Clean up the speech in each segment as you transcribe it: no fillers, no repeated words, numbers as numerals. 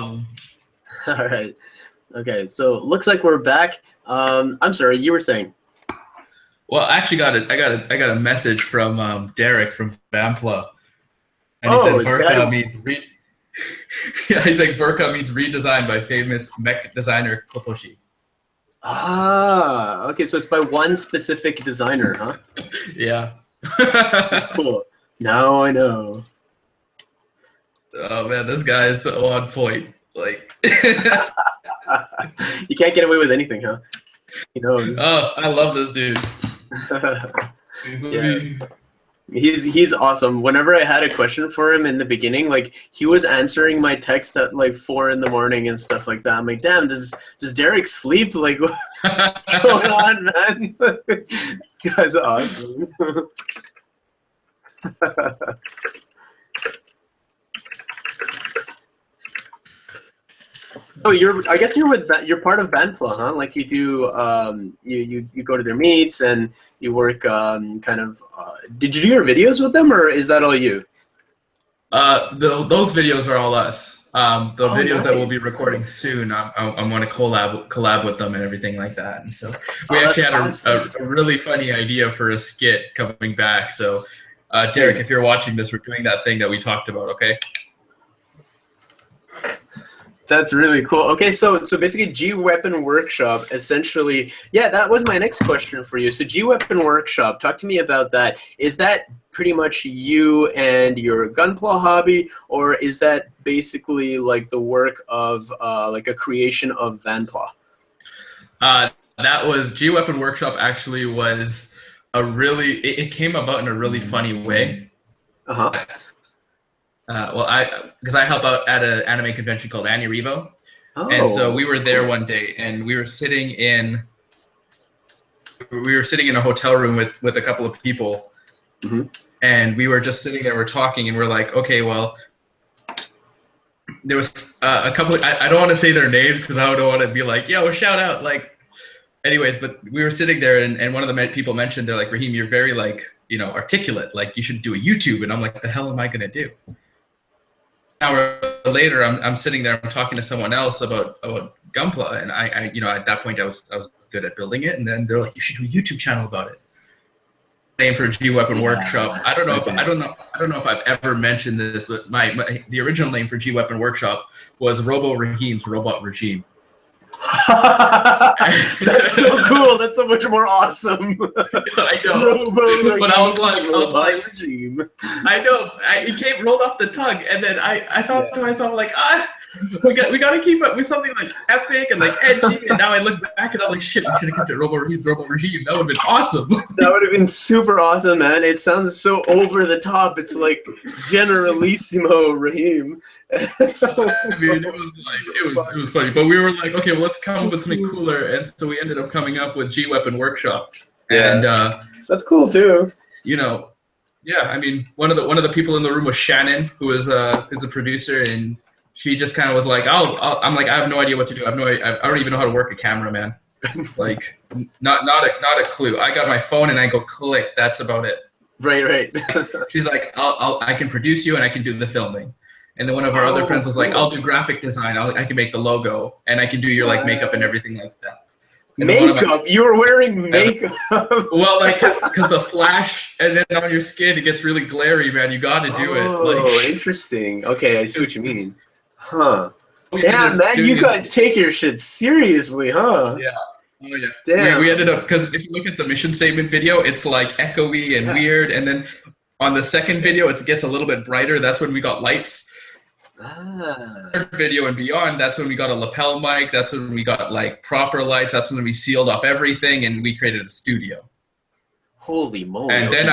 All right. Okay, so looks like we're back. I'm sorry, you were saying. Well, I actually I got a message from Derek from Vampla, and he said Oh, is Verka that means yeah, he's like Verka means redesigned by famous mech designer Kotoshi. okay, so it's by one specific designer, huh? Yeah. Cool. Now I know. Oh man, this guy is so on point. Like You can't get away with anything, huh? He knows. oh, I love this dude. Yeah. He's awesome. Whenever I had a question for him in the beginning, like he was answering my text at like 4 in the morning and stuff like that. I'm like, damn, does Derek sleep? Like, what's going on, man? This guy's awesome. Oh, I guess you're part of Vanpla, huh? Like you do, you go to their meets and you work, kind of. Did you do your videos with them, or is that all you? Those videos are all us. The Oh, videos that we'll be nice, recording nice. soon, I want to collab with them and everything like that. And so we Oh, that's actually had awesome. a really funny idea for a skit coming back. So Derek, if Nice. you're watching this, we're doing that thing that we talked about. Okay. That's really cool. Okay, so basically GWeapon Workshop, essentially, yeah, that was my next question for you. So GWeapon Workshop, talk to me about that. Is that pretty much you and your gunpla hobby, or is that basically like the work of like a creation of Vanpla? That was GWeapon Workshop. Actually, was it came about in a really funny way. Uh-huh. Well, because I help out at an anime convention called Revo, and so Oh, we were there one day, and we were sitting in a hotel room with a couple of people, and we were just sitting there, we're talking, and we're like, okay, well, there was a couple. I don't want to say their names because I don't want to be like, yo, shout out, like. Anyways, but we were sitting there, and one of the people mentioned, they're like, Rahim, you're very like articulate, like you should do a YouTube, and I'm like, the hell am I gonna do? Hour later, I'm sitting there, I'm talking to someone else about Gunpla, and I at that point I was good at building it, and then they're like, you should do a YouTube channel about it. Name for GWeapon Workshop. I don't know if I've ever mentioned this, but the original name for GWeapon Workshop was Robo Rahim's Robot Regime. That's so cool. That's so much more awesome. I know. But I was like, regime. I know. It rolled off the tongue, and then I thought to myself like, we got to keep up with something like epic and like edgy. And now I look back and I'm like, shit, we should have kept it Robo Regime. That would have been awesome. That would have been super awesome, man. It sounds so over the top. It's like Generalissimo Rahim. I mean, it was funny, but we were like, okay, well, let's come up with something cooler, and so we ended up coming up with GWeapon Workshop. Yeah, and that's cool too. Yeah, I mean, one of the people in the room was Shannon, who is a producer, and she just kind of was like, I'm like, I have no idea what to do. I don't even know how to work a camera, man. Like, not a clue. I got my phone and I go click. That's about it. Right. She's like, I can produce you and I can do the filming. And then one of our other friends was like, I'll do graphic design. I can make the logo, and I can do your like makeup and everything like that. And makeup? You were wearing makeup? Well, like, because the flash, and then on your skin, it gets really glary, man. You got to do it. Oh, interesting. Okay, I see what you mean. Huh. Damn, man, you guys take your shit seriously, huh? Yeah. Oh, yeah. Damn. We ended up, because if you look at the mission statement video, it's like echoey and weird, and then on the second video, it gets a little bit brighter. That's when we got lights. Third video and beyond, that's when we got a lapel mic. That's when we got like proper lights. That's when we sealed off everything and we created a studio. Holy moly! And then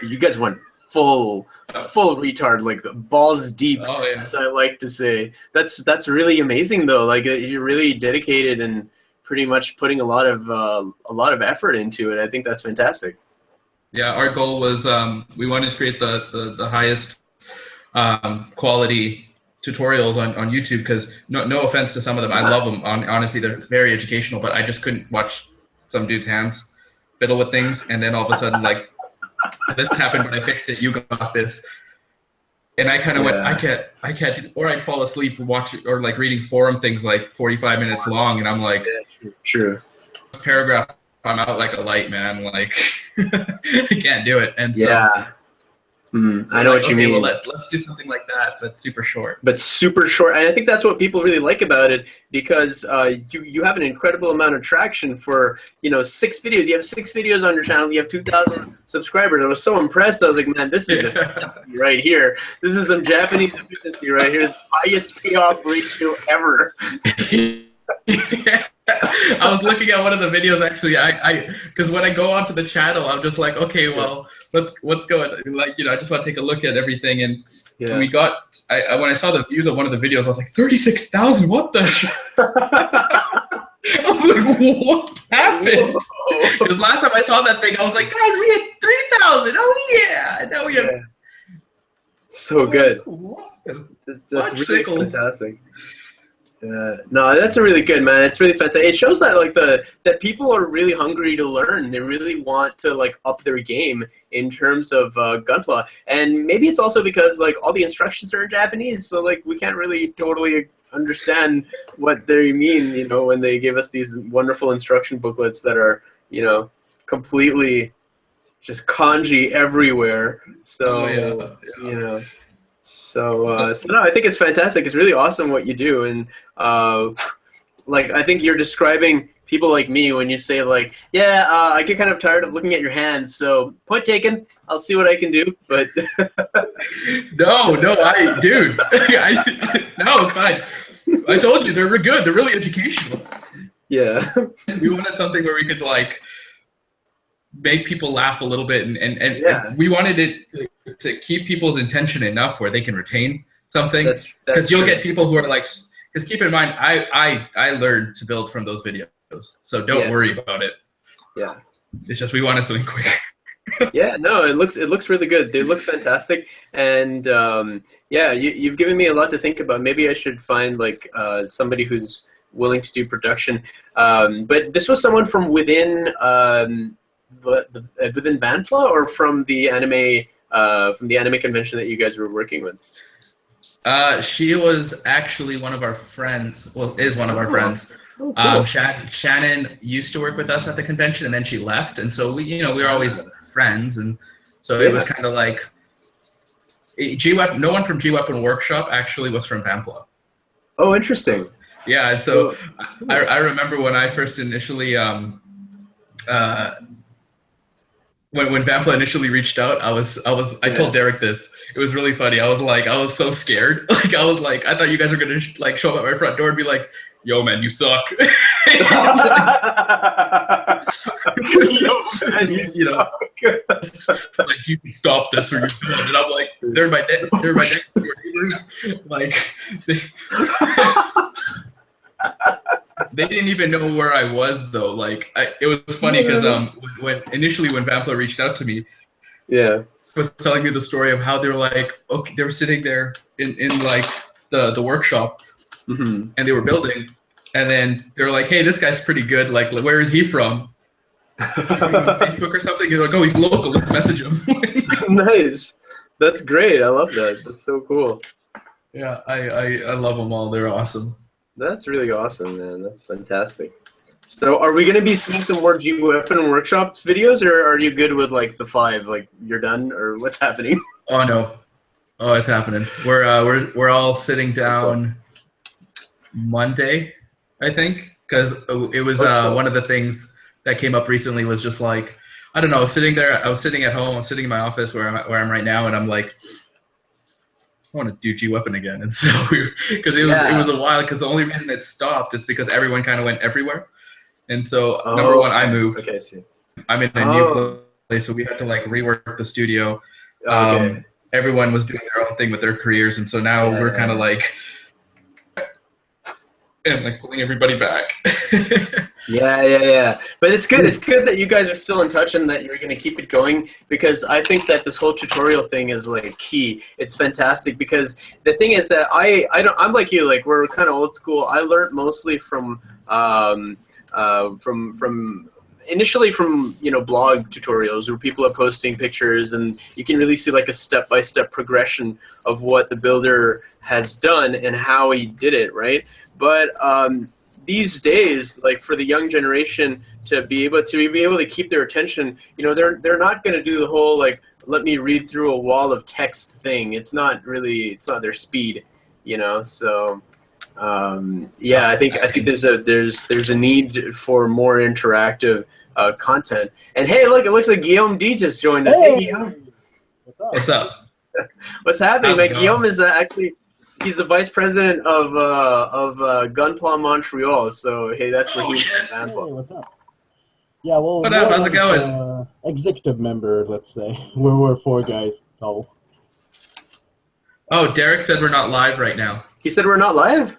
you guys went full retard, like balls deep, as I like to say. That's really amazing though. Like you're really dedicated and pretty much putting a lot of effort into it. I think that's fantastic. Yeah, our goal was we wanted to create the highest quality tutorials on YouTube, because no offense to some of them, I love them. Honestly, they're very educational, but I just couldn't watch some dude's hands fiddle with things, and then all of a sudden, like, this happened, but I fixed it. You got this. And I kind of went, I can't, or I'd fall asleep watching or like reading forum things like 45 minutes long, and I'm like, true. Paragraph, I'm out like a light, man. Like, I can't do it. And so, I know what you mean. Well, let's do something like that, but super short. But super short, and I think that's what people really like about it, because you have an incredible amount of traction for 6 videos. You have 6 videos on your channel. You have 2,000 subscribers. I was so impressed. I was like, man, this is right here. This is some Japanese efficiency right here. It's the highest payoff ratio ever. I was looking at one of the videos actually. Because when I go onto the channel, I'm just like, okay, well, what's going? Like, I just want to take a look at everything, and we got. When I saw the views of one of the videos, I was like, 36,000. What the? I was like, what happened? Because last time I saw that thing, I was like, guys, we hit 3,000. Oh yeah, now we have. So good. That's really fantastic. No, that's really good, man. It's really fantastic. It shows that that people are really hungry to learn. They really want to up their game in terms of Gunpla. And maybe it's also because all the instructions are in Japanese, so we can't really totally understand what they mean, when they give us these wonderful instruction booklets that are, completely just kanji everywhere. So So no, I think it's fantastic. It's really awesome what you do, and I think you're describing people like me when you say I get kind of tired of looking at your hands. So point taken. I'll see what I can do. But no, dude, no, it's fine. I told you they're good. They're really educational. Yeah. We wanted something where we could make people laugh a little bit, and we wanted it to keep people's attention enough where they can retain something. Because you'll get people who are because keep in mind, I learned to build from those videos, so don't worry about it. Yeah. It's just we wanted something quick. Yeah, no, it looks really good. They look fantastic, and you've given me a lot to think about. Maybe I should find somebody who's willing to do production. But this was someone from within within Banpla, or from the anime convention that you guys were working with? She was actually one of our friends. Well, is one of our friends. Oh, cool. Shannon used to work with us at the convention, and then she left, and so we were always friends, and so it was kind of like GWeapon. No one from GWeapon Workshop actually was from Banpla. Oh, interesting. Yeah, and so I remember when I first initially when Banpla initially reached out, I told Derek this. It was really funny. I was so scared. I thought you guys were gonna show up at my front door and be like, "Yo, man, you suck." Yo, man, you can stop this or you're done. And I'm like, they're my next door neighbors. They didn't even know where I was though. It was funny because when Banpla reached out to me, was telling me the story of how they were they were sitting there in the workshop, and they were building, and then they were like, "Hey, this guy's pretty good. Where is he from?" Facebook or something. You're like, "Oh, he's local. Let's message him." Nice. That's great. I love that. That's so cool. Yeah, I love them all. They're awesome. That's really awesome, man. That's fantastic. So are we going to be seeing some more GWeapon Workshops videos, or are you good with the 5? You're done, or what's happening? Oh no. Oh, it's happening. We're all sitting down Monday, I think, because it was one of the things that came up recently was just I don't know, I was sitting at home, I was sitting in my office where I'm right now, and I'm like, I want to do GWeapon again. And so because it was a while, because the only reason it stopped is because everyone kind of went everywhere. And so number one, I moved. Okay, I see. I'm in a new place, so we had to rework the studio. Okay. Everyone was doing their own thing with their careers, and so now we're kind of and pulling everybody back. Yeah. But it's good. It's good that you guys are still in touch and that you're going to keep it going, because I think that this whole tutorial thing is key. It's fantastic, because the thing is that I'm like you. We're kind of old school. I learned mostly from initially from blog tutorials where people are posting pictures and you can really see like a step-by-step progression of what the builder has done and how he did it, right? But these days, like for the young generation to be able to keep their attention, they're not going to do the whole like let me read through a wall of text thing. It's not their speed, so yeah, I think there's a need for more interactive content. And hey, look, it looks like Guillaume D just joined us. Hey Guillaume. What's up? What's happening, man? How's it Guillaume is he's the vice president of Gunpla Montreal. So hey, that's where he's Hey, what's up? Yeah, well, what up? How's it going? Executive member, let's say. We're 4 guys total. Oh, Derek said we're not live right now. He said we're not live?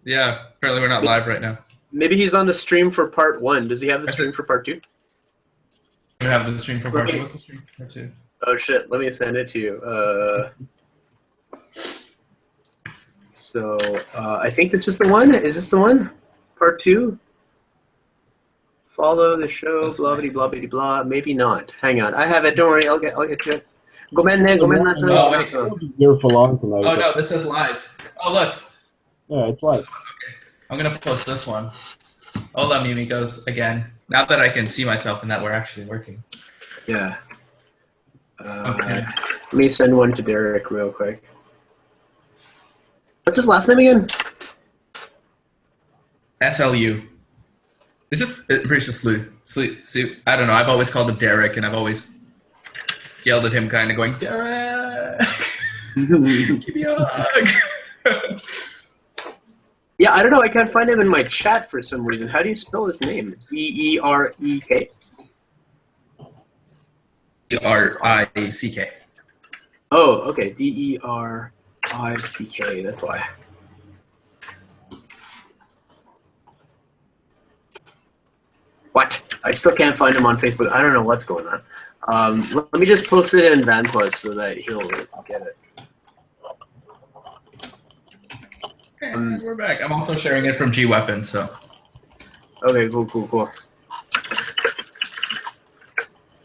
Yeah, apparently we're not live right now. Maybe he's on the stream for part 1. Does he have the stream for part 2? We have the stream for part 2. What's the stream for part 2? Oh shit, let me send it to you. So I think this is the one. Is this the one? Part 2? Follow the show, blah blah blah blah blah. Maybe not. Hang on, I have it. Don't worry, I'll get to it. Go man. Oh, wait. We'll be here for long tonight. Oh no, this says live. Oh look. Yeah, it's live. Okay. I'm gonna post this one. Hold on, Mimikos, again. Now that I can see myself and that we're actually working. Yeah. Okay. Let me send one to Derek real quick. What's his last name again? SLU. Is it pretty sure Slew? I don't know. I've always called him Derek, and I've always yelled at him, kind of going, Derek, give me a hug. Yeah, I don't know. I can't find him in my chat for some reason. How do you spell his name? D-E-R-E-K? D-R-I-C-K. Oh, okay. D-E-R-I-C-K. That's why. What? I still can't find him on Facebook. I don't know what's going on. Let me just post it in VanPlus so that he'll get it. Okay, we're back. I'm also sharing it from GWeapon, so. Okay, cool.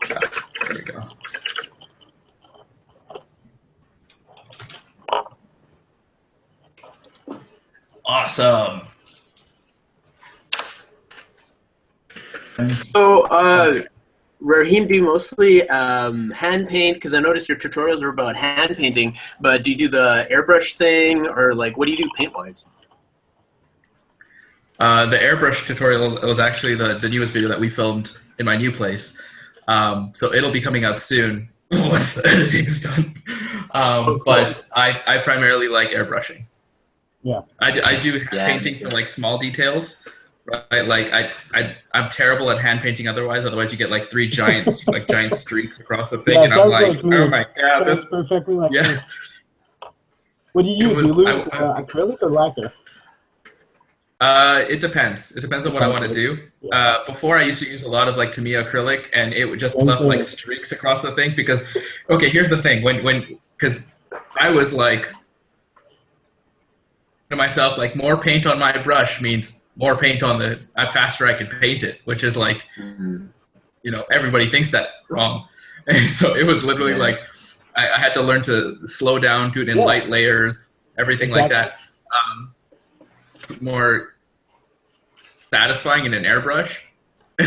There we go. Awesome. So, Rahim, do you mostly hand paint? Because I noticed your tutorials are about hand painting, but do you do the airbrush thing, or like what do you do paint-wise? The airbrush tutorial was actually the newest video that we filmed in my new place. So it'll be coming out soon once the editing's done. Cool. But I primarily like airbrushing. Yeah. I do painting for like small details. Right, like I'm terrible at hand painting. Otherwise you get like 3 giant giant streaks across the thing, Yeah, and I'm like, like oh my god, that's perfectly like yeah. me. What do you use? You use acrylic or lacquer? It depends. It depends on what I want to do. Yeah. Before I used to use a lot of like Tamiya acrylic, and it would just left like streaks across the thing. Because, okay, here's the thing. Because I was like to myself, like, more paint on my brush means more paint on the faster I can paint it, which is like, everybody thinks that wrong. And so it was literally like I had to learn to slow down, do it in light layers, everything like that. More satisfying in an airbrush.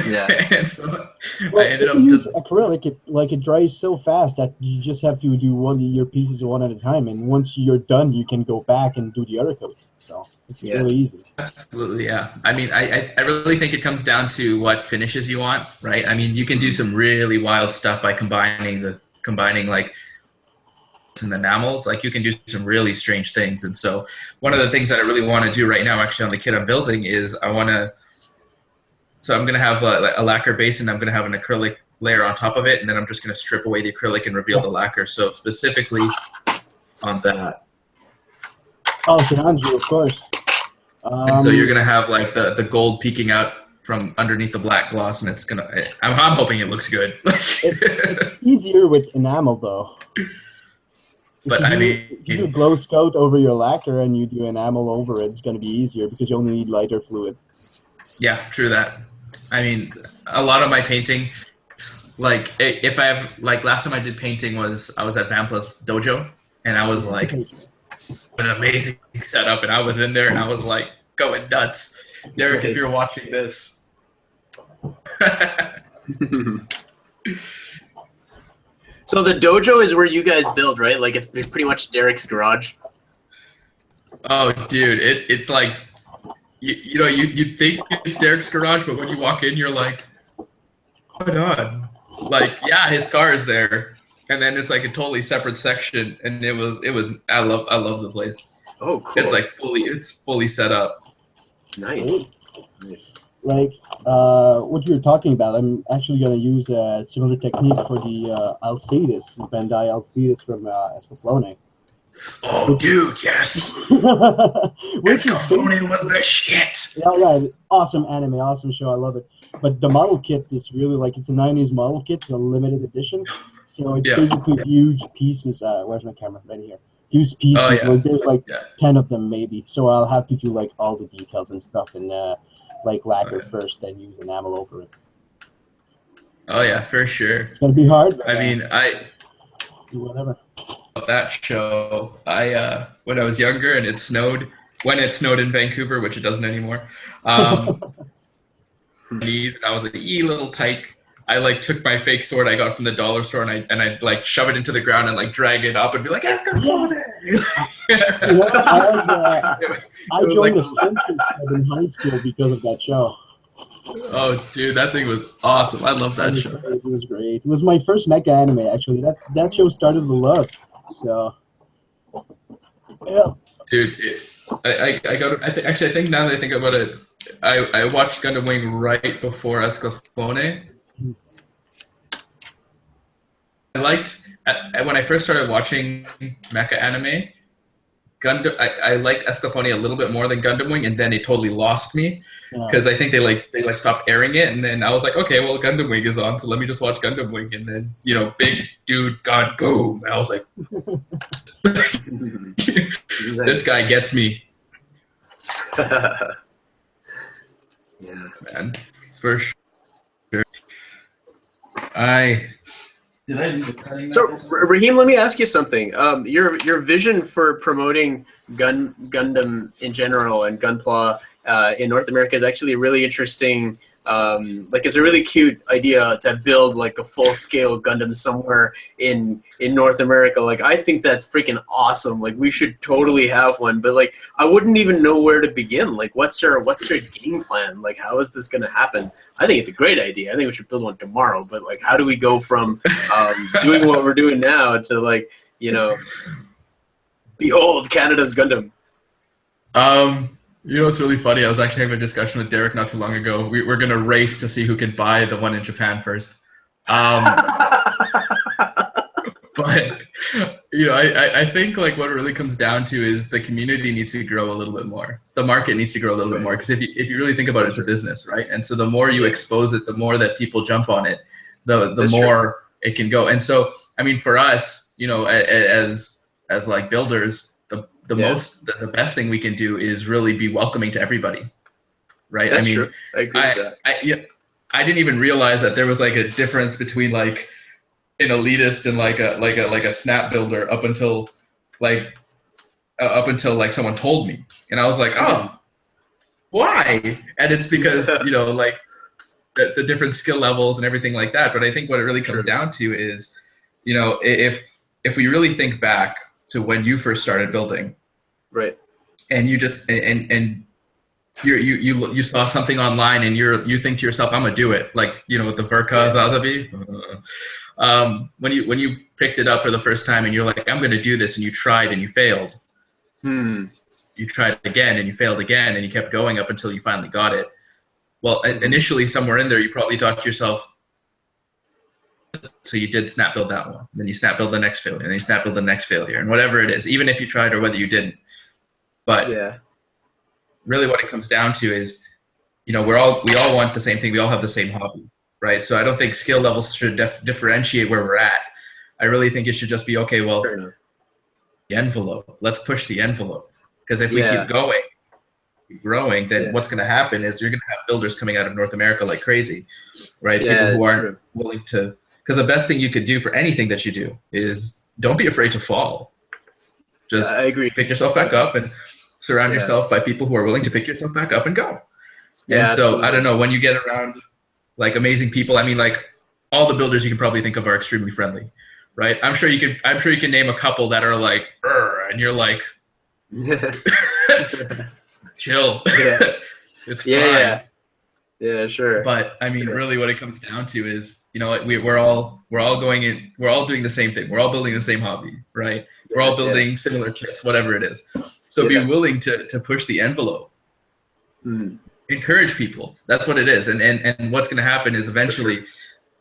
Yeah. And so Well, I ended up if you use just acrylic, it dries so fast that you just have to do one of your pieces one at a time, and once you're done, you can go back and do the other coats. So it's really easy. absolutely, yeah. I mean, I really think it comes down to what finishes you want, right? I mean, you can do some really wild stuff by combining like and enamels. Like, you can do some really strange things. And so one of the things that I really want to do right now, actually, on the kit I'm building, is I'm going to have a lacquer base, and I'm going to have an acrylic layer on top of it, and then I'm just going to strip away the acrylic and reveal the lacquer. So specifically on that. Oh, Sinanji, of course. And so you're going to have like the gold peeking out from underneath the black gloss, and it's going to, I'm hoping it looks good. It's easier with enamel, though. But if you do gloss coat over your lacquer and you do enamel over it, it's going to be easier because you only need lighter fluid. Yeah, true that. I mean, a lot of my painting, like if I have, like last time I did painting I was at Vampla's Dojo, and I was like an amazing setup, and I was in there and I was like going nuts. Derek, if you're watching this. So the dojo is where you guys build, right? Like it's pretty much Derek's garage. Oh, dude, it's like, you know, you think it's Derek's garage, but when you walk in, you're like, oh my god. Like, yeah, his car is there, and then it's like a totally separate section, and it was I love the place. Oh, cool. It's like fully set up. Nice. Like what you're talking about, I'm actually going to use a similar technique for the Alcides, Bandai Alcides from Escaflowne. Oh, dude, yes. Which is Escaflowne was the shit. Yeah, awesome anime, awesome show, I love it. But the model kit is really like, it's a 90s model kit, it's a limited edition. So it's basically huge pieces. Where's my camera? Right here. Huge pieces. Like there's like 10 of them maybe. So I'll have to do like all the details and stuff and like lacquer first, then use enamel over it. Oh yeah, for sure. It's gonna be hard. I mean, do whatever. That show, when I was younger and it snowed, when it snowed in Vancouver, which it doesn't anymore. I was like, little tyke. I like took my fake sword I got from the dollar store and I like shove it into the ground and like drag it up and be like, "It's gonna fall there." I joined a fencing club in high school because of that show. Oh, dude, that thing was awesome. I love that show. It was great. It was my first mecha anime actually. That show started the love. So, yeah. Dude, I think now that I think about it, I watched Gundam Wing right before Escaflowne. I liked, when I first started watching mecha anime, I liked Escaflowne a little bit more than Gundam Wing, and then it totally lost me because I think they stopped airing it, and then I was like, okay, well Gundam Wing is on, so let me just watch Gundam Wing, and then big dude God boom, and I was like, this guy gets me. Yeah, man, for sure. So Rahim, let me ask you something. Your vision for promoting Gundam in general and Gunpla in North America is actually really interesting. Like it's a really cute idea to build like a full-scale Gundam somewhere in North America. Like I think that's freaking awesome. Like we should totally have one, but like I wouldn't even know where to begin. Like what's your game plan? Like how is this gonna happen? I think it's a great idea. I think we should build one tomorrow. But like how do we go from doing what we're doing now to like behold Canada's Gundam? It's really funny. I was actually having a discussion with Derek not too long ago. We're going to race to see who can buy the one in Japan first. But, I think like what it really comes down to is the community needs to grow a little bit more. The market needs to grow a little bit more. Because if you really think about it, it's a business, right? And so the more you expose it, the more that people jump on it, the more it can go. And so, I mean, for us, as like builders, the best thing we can do is really be welcoming to everybody, right? That's true. I agree with that. I didn't even realize that there was like a difference between like an elitist and like a snap builder up until like someone told me, and I was like, oh, why? And it's because like the different skill levels and everything like that. But I think what it really comes down to is, if we really think back to when you first started building, right? And you just and you saw something online and you think to yourself, I'm gonna do it, like with the Verka Zazabi. When you picked it up for the first time and you're like, I'm gonna do this, and you tried and you failed. You tried again and you failed again, and you kept going up until you finally got it. Well, initially somewhere in there you probably thought to yourself, so you did snap build that one, then you snap build the next failure, and then you snap build the next failure, and whatever it is, even if you tried or whether you didn't. But really what it comes down to is, we all want the same thing. We all have the same hobby, right? So I don't think skill levels should differentiate where we're at. I really think it should just be, okay, well, the envelope. Let's push the envelope. Because if we keep going, growing, then what's going to happen is you're going to have builders coming out of North America like crazy, right? Yeah, people who aren't willing to, because the best thing you could do for anything that you do is don't be afraid to fall. Just I agree. Pick yourself back up and surround yourself by people who are willing to pick yourself back up and go. And so absolutely. I don't know, when you get around like amazing people, I mean, like all the builders you can probably think of are extremely friendly, right? I'm sure you can name a couple that are like, and you're like, chill. It's fine. Yeah, sure. But I mean, really, what it comes down to is, you know, we're all going in, we're all doing the same thing. We're all building the same hobby, right? We're all building similar kits, whatever it is. So be willing to push the envelope. Encourage people. That's what it is. And what's going to happen is eventually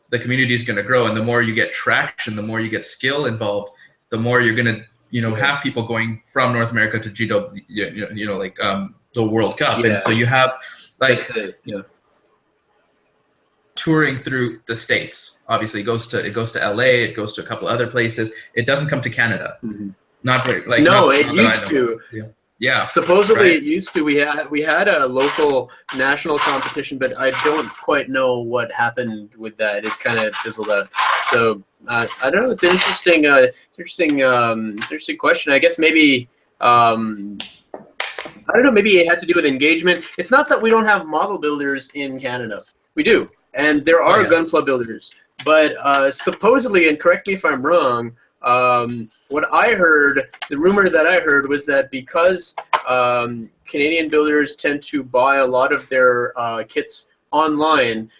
the community is going to grow, and the more you get traction, the more you get skill involved, the more you're going to, you know, have people going from North America to GW, you know, like the World Cup, and so you have like touring through the States. Obviously, it goes to LA, it goes to a couple other places. It doesn't come to Canada. Not very, like it used to. Yeah. Supposedly it used to. We had a local national competition, but I don't quite know what happened with that. It kind of fizzled out. So I don't know. It's an interesting, interesting question. I guess maybe I don't know. Maybe it had to do with engagement. It's not that we don't have model builders in Canada. We do, and there are Gunpla builders. But supposedly, and correct me if I'm wrong, what I heard, the rumor that I heard was that because Canadian builders tend to buy a lot of their kits online,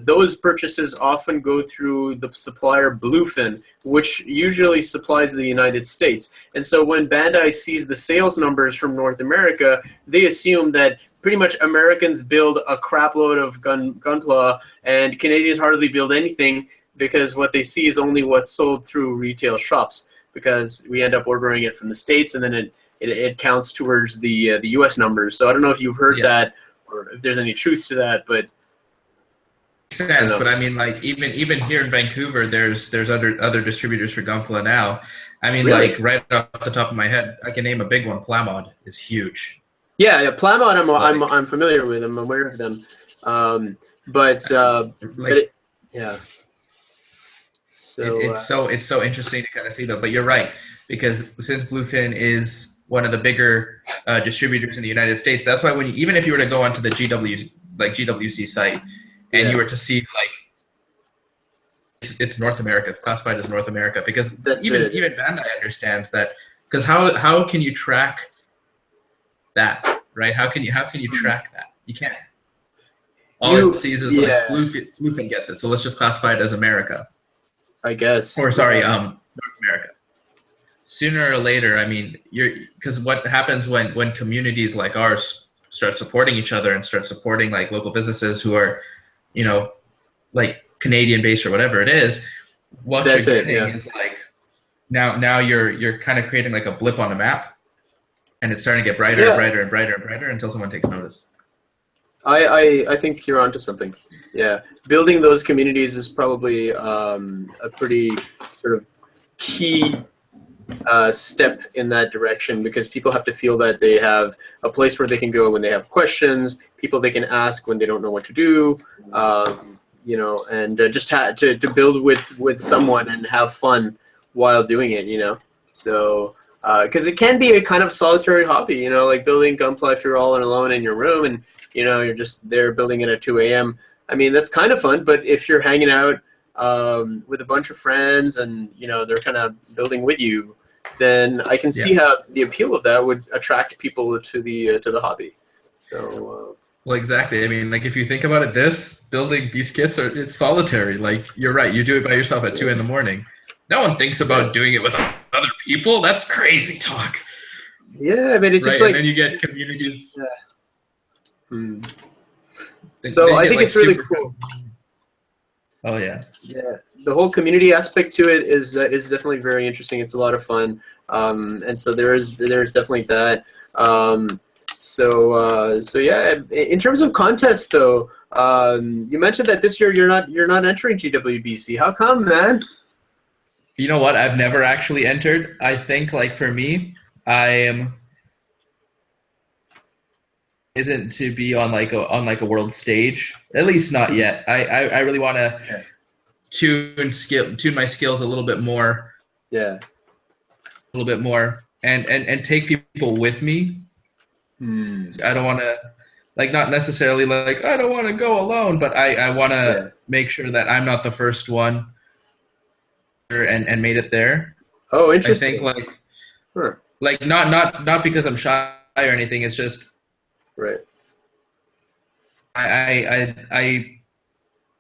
those purchases often go through the supplier Bluefin, which usually supplies the United States. And so when Bandai sees the sales numbers from North America, they assume that pretty much Americans build a crap load of Gunpla and Canadians hardly build anything, because what they see is only what's sold through retail shops, because we end up ordering it from the States, and then it counts towards the U.S. numbers. So I don't know if you've heard that, or if there's any truth to that, but sense. But I mean, like even here in Vancouver, there's other distributors for Gunpla now. I mean, like right off the top of my head, I can name a big one. Plamod is huge. Yeah, Plamod, I'm familiar with them. I'm aware of them. So it's so interesting to kind of see that. But you're right, because since Bluefin is one of the bigger distributors in the United States, that's why even if you were to go onto the GWC site and you were to see like it's North America, it's classified as North America, because even Bandai understands that, because how can you track that, right? How can you track that? You can't. All it sees is like Bluefin gets it, so let's just classify it as America, I guess. Or sorry, North America. Sooner or later, I mean, because what happens when communities like ours start supporting each other and start supporting like local businesses who are, you know, like Canadian based or whatever it is, what you're getting is like now you're kind of creating like a blip on the map, and it's starting to get brighter and brighter and brighter and brighter until someone takes notice. I think you're onto something. Yeah, building those communities is probably a pretty sort of key step in that direction, because people have to feel that they have a place where they can go when they have questions, people they can ask when they don't know what to do, you know, and just to build with someone and have fun while doing it, you know. So because it can be a kind of solitary hobby, you know, like building Gunpla if you're all alone in your room and, you know, you're just there building it at 2 a.m. I mean, that's kind of fun, but if you're hanging out with a bunch of friends and, you know, they're kind of building with you, then I can see how the appeal of that would attract people to the hobby. So well, exactly. I mean, like if you think about it, building these kits it's solitary. Like you're right, you do it by yourself at 2 a.m. No one thinks about doing it with other people. That's crazy talk. Yeah, I mean, it's just like, and then you get communities. So I think it's really cool. Oh yeah. Yeah, the whole community aspect to it is definitely very interesting. It's a lot of fun, and so there's definitely that. So yeah, in terms of contests though, you mentioned that this year you're not entering GWBC. How come, man? You know what? I've never actually entered. I think like for me, I am. isn't to be on like a world stage. At least not yet. I really want to tune my skills a little bit more. Yeah. A little bit more, and take people with me. I don't want to, like, not necessarily like I don't want to go alone, but I want to make sure that I'm not the first one and made it there. Oh, interesting. I think like not because I'm shy or anything. It's just right. I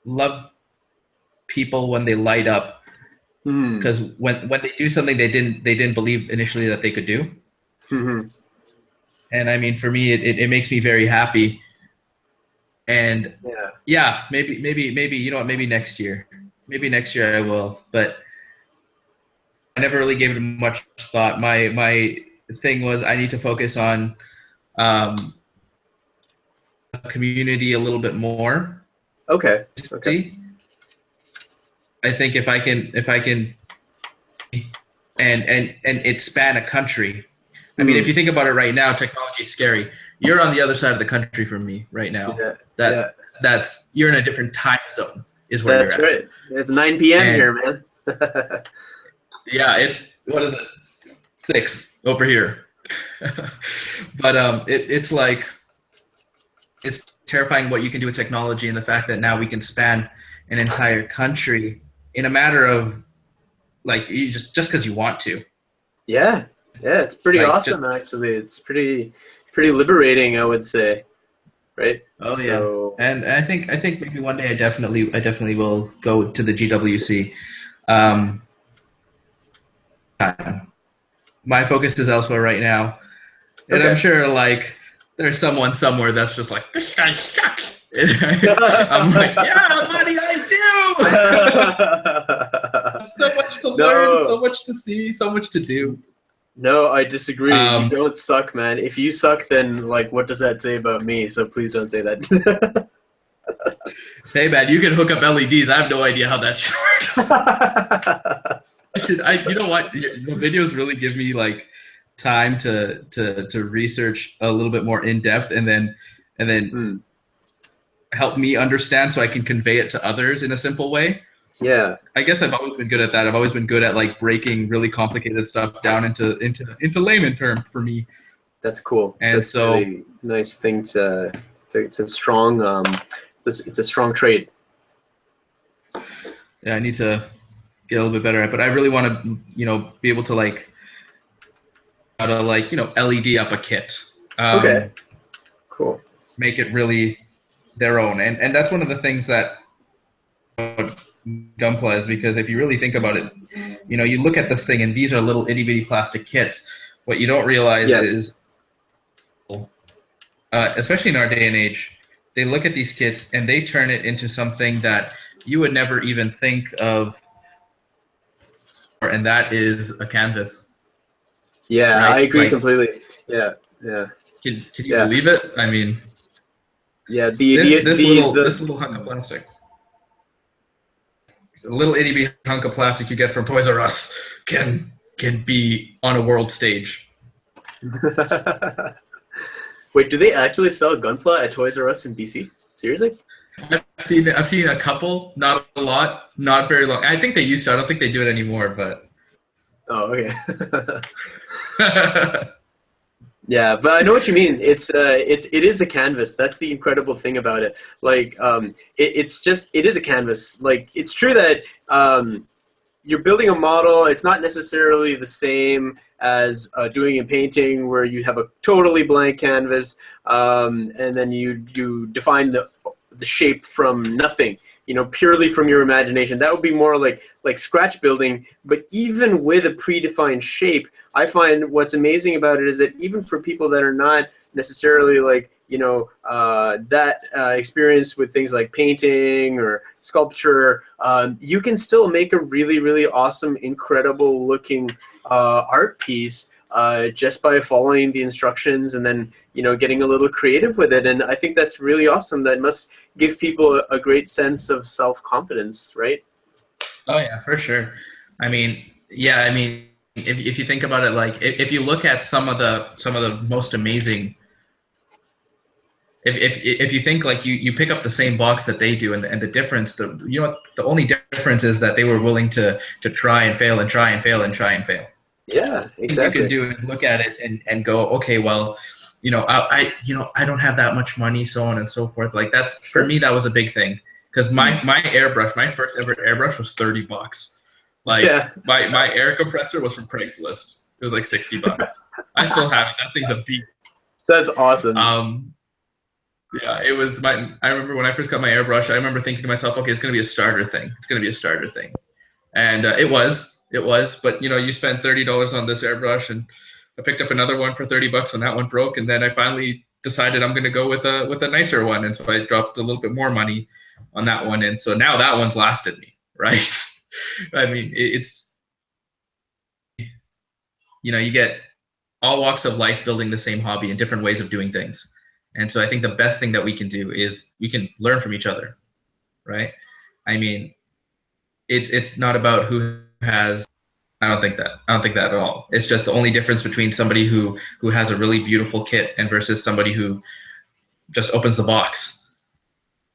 love people when they light up, because when they do something they didn't believe initially that they could do. And I mean, for me, it makes me very happy. And maybe you know what, maybe next year I will, but I never really gave it much thought. My thing was I need to focus on community a little bit more. Okay. I think if I can and it span a country. I mean, if you think about it right now, technology is scary. You're on the other side of the country from me right now. That's you're in a different time zone is where that's you're at. Right. It's 9 p.m. here, man. Yeah, it's, what is it? 6 over here. But it's like, it's terrifying what you can do with technology, and the fact that now we can span an entire country in a matter of, like, you just because you want to. Yeah, it's pretty awesome, actually. It's pretty liberating, I would say. Right? Oh yeah. And I think maybe one day I definitely will go to the GWC. My focus is elsewhere right now, and I'm sure like there's someone somewhere that's just like, this guy sucks. I'm like, yeah, buddy, I do. So much to learn, so much to see, so much to do. No, I disagree. You don't suck, man. If you suck, then like, what does that say about me? So please don't say that. Hey, man, you can hook up LEDs. I have no idea how that works. You know what? The videos really give me like time to research a little bit more in depth, and then help me understand so I can convey it to others in a simple way. Yeah. I guess I've always been good at that. I've always been good at like breaking really complicated stuff down into layman terms for me. That's cool. And that's so really nice thing to it's a strong it's a strong trait. Yeah, I need to get a little bit better at it, but I really want to, be able to like how to like, LED up a kit. Okay. Cool. Make it really their own. And that's one of the things that Gunpla is, because if you really think about it, you look at this thing and these are little itty bitty plastic kits. What you don't realize is, especially in our day and age, they look at these kits and they turn it into something that you would never even think of, and that is a canvas. Yeah, right? I agree like, completely. Yeah. Can you believe it? I mean, this little hunk of plastic. A little itty bitty hunk of plastic you get from Toys R Us can be on a world stage. Wait, do they actually sell Gunpla at Toys R Us in BC? Seriously? I've seen a couple, not a lot, not very long. I think they used to. I don't think they do it anymore, but. Oh, okay. Yeah, but I know what you mean. It is a canvas. That's the incredible thing about it. Like, it is a canvas. Like, it's true that you're building a model. It's not necessarily the same as doing a painting where you have a totally blank canvas, and then you define the shape from nothing. Purely from your imagination. That would be more like scratch building. But even with a predefined shape, I find what's amazing about it is that even for people that are not necessarily like, that experience with things like painting or sculpture, you can still make a really, really awesome, incredible looking art piece just by following the instructions and then, getting a little creative with it. And I think that's really awesome. That must give people a great sense of self-confidence, right? Oh yeah, for sure. I mean, if you think about it, like if you look at some of the most amazing if you think like you pick up the same box that they do, and the difference, the only difference is that they were willing to try and fail and try and fail and try and fail. Yeah, exactly. What you can do is look at it and go, okay, well, I don't have that much money, so on and so forth. Like that's for me, that was a big thing, because my first ever airbrush was $30. Like my air compressor was from Craigslist. It was like $60. I still have it. That thing's a beast. That's awesome. Yeah, it was I remember when I first got my airbrush, I remember thinking to myself, okay, it's going to be a starter thing. It's going to be a starter thing. And it was, but you spend $30 on this airbrush, and I picked up another one for $30 when that one broke, and then I finally decided I'm going to go with a nicer one, and so I dropped a little bit more money on that one, and so now that one's lasted me, right? I mean, it's you get all walks of life building the same hobby and different ways of doing things. And so I think the best thing that we can do is we can learn from each other, right? I mean, it's not about who has. I don't think that at all. It's just the only difference between somebody who has a really beautiful kit and versus somebody who just opens the box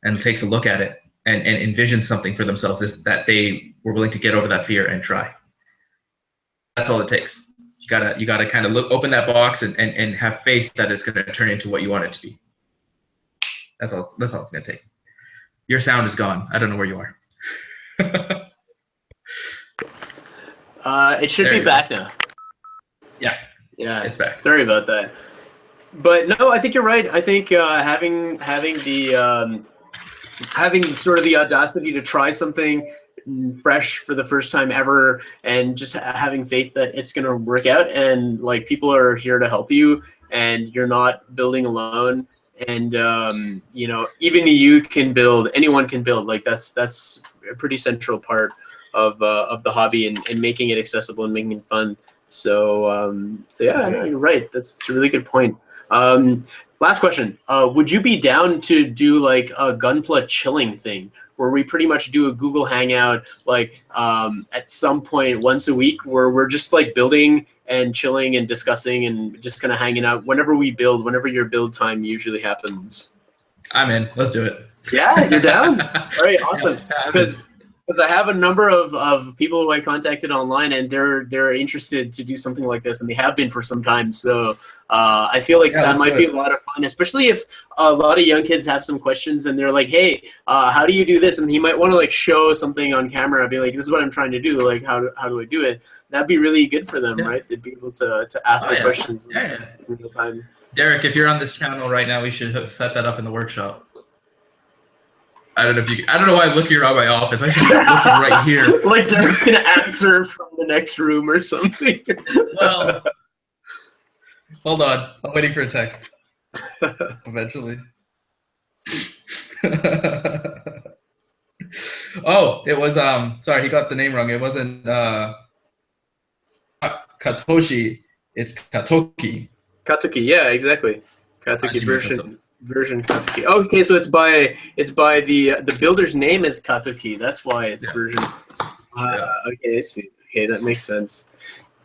and takes a look at it and envisions something for themselves, is that they were willing to get over that fear and try. That's all it takes. You gotta kind of open that box and have faith that it's gonna turn into what you want it to be. That's all it's gonna take. Your sound is gone. I don't know where you are. It should be back now. Yeah, it's back. Sorry about that. But no, I think you're right. I think having sort of the audacity to try something fresh for the first time ever, and just having faith that it's going to work out, and like people are here to help you, and you're not building alone, and even you can build, anyone can build. Like that's a pretty central part of the hobby, and making it accessible and making it fun. So yeah, no, you're right. That's a really good point. Last question. Would you be down to do like a Gunpla chilling thing, where we pretty much do a Google Hangout like at some point once a week, where we're just like building and chilling and discussing and just kind of hanging out whenever we build, whenever your build time usually happens? I'm in. Let's do it. Yeah, you're down? All right, awesome. Because I have a number of people who I contacted online, and they're interested to do something like this, and they have been for some time. So I feel like that might be a lot of fun, especially if a lot of young kids have some questions and they're like, hey, how do you do this? And he might want to like show something on camera, be like, this is what I'm trying to do. Like, how do I do it? That'd be really good for them, right? They'd be able to ask the questions in real time. Derek, if you're on this channel right now, we should set that up in the workshop. I don't know why I'm looking around my office. I should be looking right here. Like Derek's gonna answer from the next room or something. Well, hold on. I'm waiting for a text. Eventually. Oh, it was sorry, he got the name wrong. It wasn't Katoshi. It's Katoki. Katoki, yeah, exactly. Katoki version Katoki. Oh, okay, so it's by the builder's name is Katoki. That's why it's version. Okay, I see. Okay, that makes sense.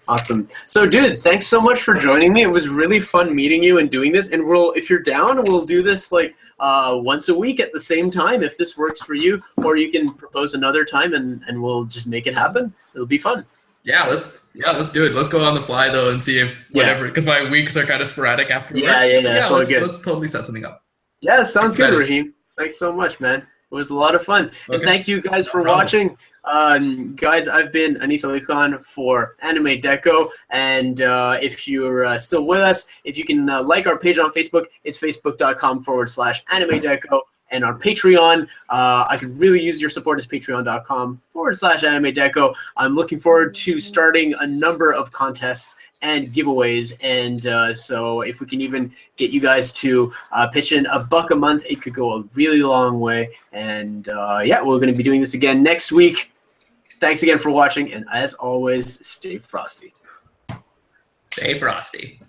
Awesome. So, dude, thanks so much for joining me. It was really fun meeting you and doing this. And if you're down, we'll do this like once a week at the same time if this works for you, or you can propose another time and we'll just make it happen. It'll be fun. Yeah, let's do it. Let's go on the fly though and see if whatever, because my weeks are kind of sporadic after work. Yeah, all good. Let's totally set something up. Yeah, sounds good, Rahim. Thanks so much, man. It was a lot of fun. Okay. And thank you guys for watching. Guys, I've been Anis Ali Khan for Anime Deco, and if you're still with us, if you can like our page on Facebook, it's facebook.com/Anime Deco. And our Patreon, I could really use your support, as patreon.com/Anime Deco. I'm looking forward to starting a number of contests and giveaways, and so if we can even get you guys to pitch in $1 a month, it could go a really long way. And yeah, we're going to be doing this again next week. Thanks again for watching, and as always, stay frosty. Stay frosty.